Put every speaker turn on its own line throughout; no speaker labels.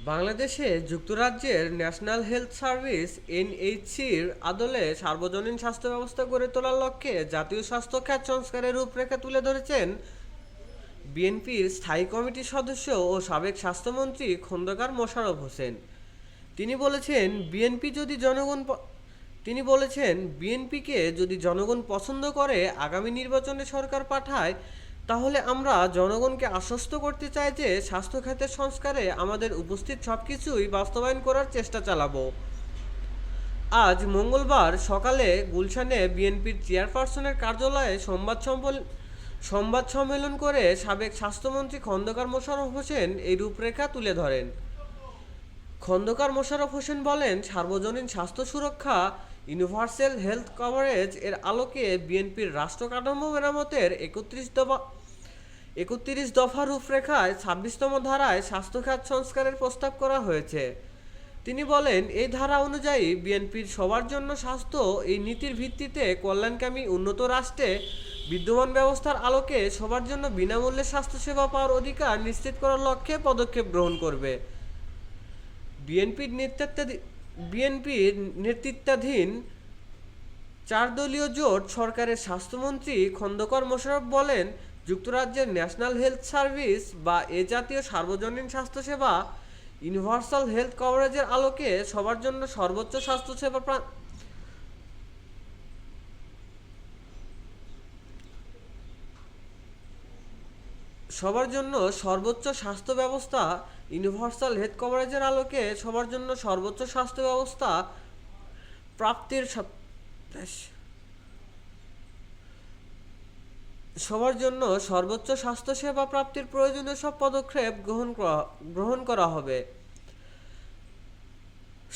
বাংলাদেশে যুক্তরাজ্যের national health service এনএইচসির আদলে সার্বজনীন স্বাস্থ্য ব্যবস্থা গড়ে তোলার লক্ষ্যে জাতীয় স্বাস্থ্য খাত সংস্কারের রূপরেখা তুলে ধরেছেন বিএনপির স্থায়ী কমিটির সদস্য ও সাবেক স্বাস্থ্যমন্ত্রী খন্দকার মোশাররফ হোসেন। তিনি বলেছেন বিএনপিকে যদি জনগণ পছন্দ করে আগামী নির্বাচনে সরকার পাঠায়, তাহলে আমরা জনগণকে আশ্বস্ত করতে চাই যে স্বাস্থ্য খাতের সংস্কারে আমাদের উপস্থিত সবকিছুই বাস্তবায়ন করার চেষ্টা চালাবো। আজ মঙ্গলবার সকালে গুলশানে বিএনপির চেয়ারপারসনের কার্যালয়ে সংবাদ সম্মেলন করে সাবেক স্বাস্থ্যমন্ত্রী খন্দকার মোশাররফ হোসেন এই রূপরেখা তুলে ধরেন। খন্দকার মোশাররফ হোসেন বলেন, সার্বজনীন স্বাস্থ্য সুরক্ষা ইউনিভার্সাল হেলথ কভারেজ এর আলোকে বিএনপির রাষ্ট্র কাঠামো মেরামতের ৩১ দফা রূপরেখায় ২৬তম ধারায় স্বাস্থ্য খাত সংস্কারের প্রস্তাব করা হয়েছে। তিনি বলেন, এই ধারা অনুযায়ী বিএনপির সবার জন্য স্বাস্থ্য এই নীতির ভিত্তিতে কল্যাণকামী উন্নত রাষ্ট্রে বিদ্যমান ব্যবস্থার আলোকে সবার জন্য বিনামূল্যে স্বাস্থ্যসেবা পাওয়ার অধিকার নিশ্চিত করার লক্ষ্যে পদক্ষেপ গ্রহণ করবে। বিএনপির নেতৃত্বাধীন ৪ দলীয় জোট সরকারের স্বাস্থ্যমন্ত্রী খন্দকার মোশাররফ বলেন, যুক্তরাজ্যের ন্যাশনাল হেলথ সার্ভিস বা এ জাতীয় সার্বজনীন স্বাস্থ্যসেবা ইউনিভার্সাল হেলথ কভারেজের আলোকে সবার জন্য সর্বোচ্চ স্বাস্থ্য ব্যবস্থা ইউনিভার্সাল হেলথ কভারেজের আলোকে সবার জন্য সর্বোচ্চ স্বাস্থ্য ব্যবস্থা প্রাপ্তির সবার জন্য সর্বোচ্চ স্বাস্থ্যসেবা প্রাপ্তির প্রয়োজনীয় সব পদক্ষেপ গ্রহণ করা হবে।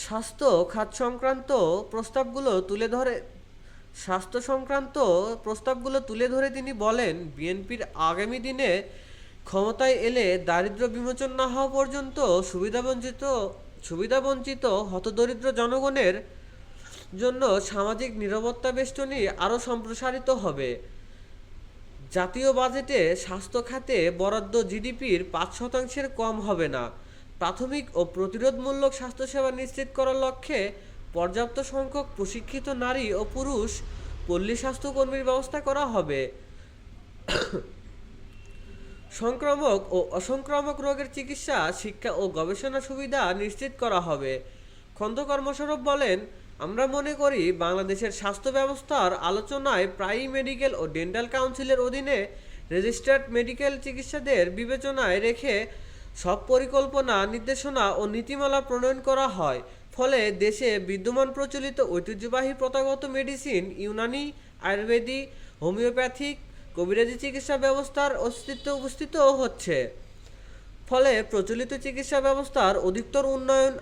স্বাস্থ্য খাত সংক্রান্ত প্রস্তাবগুলো তুলে ধরে তিনি বলেন, বিএনপির আগামী দিনে ক্ষমতায় এলে দারিদ্র্য বিমোচন না হওয়া পর্যন্ত সুবিধাবঞ্চিত হতদরিদ্র জনগণের জন্য সামাজিক নিরাপত্তা বেষ্টনী আরও সম্প্রসারিত হবে। জাতীয় বাজেটে স্বাস্থ্য খাতে বরাদ্দ জিডিপির ৫% কম হবে না। প্রাথমিক ও প্রতিরোধমূলক স্বাস্থ্যসেবা নিশ্চিত করার লক্ষ্যে পর্যাপ্ত সংখ্যক প্রশিক্ষিত নারী ও পুরুষ পল্লী স্বাস্থ্যকর্মীর ব্যবস্থা করা হবে। সংক্রামক ও অসংক্রামক রোগের চিকিৎসা, শিক্ষা ও গবেষণা সুবিধা নিশ্চিত করা হবে। খন্দকার মোশাররফ বলেন, আমরা মনে করি বাংলাদেশের স্বাস্থ্য ব্যবস্থার আলোচনায় প্রায়ই মেডিকেল ও ডেন্টাল কাউন্সিলের অধীনে রেজিস্টার্ড মেডিকেল চিকিৎসকদের বিবেচনায় রেখে সব পরিকল্পনা, নির্দেশনা ও নীতিমালা প্রণয়ন করা হয়। ফলে দেশে বিদ্যমান প্রচলিত ঐতিহ্যবাহী প্রথাগত মেডিসিন, ইউনানি, আয়ুর্বেদিক, হোমিওপ্যাথিক, কবিরাজি চিকিৎসা ব্যবস্থার উপস্থিত হচ্ছে। ফলে প্রচলিত চিকিৎসা ব্যবস্থার অধিকতর উন্নয়ন,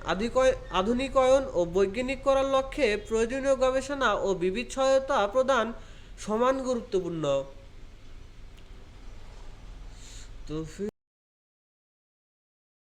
আধুনিকায়ন ও বৈজ্ঞানিক করার লক্ষ্যে প্রয়োজনীয় গবেষণা ও বিবিধ সহায়তা প্রদান সমান গুরুত্বপূর্ণ।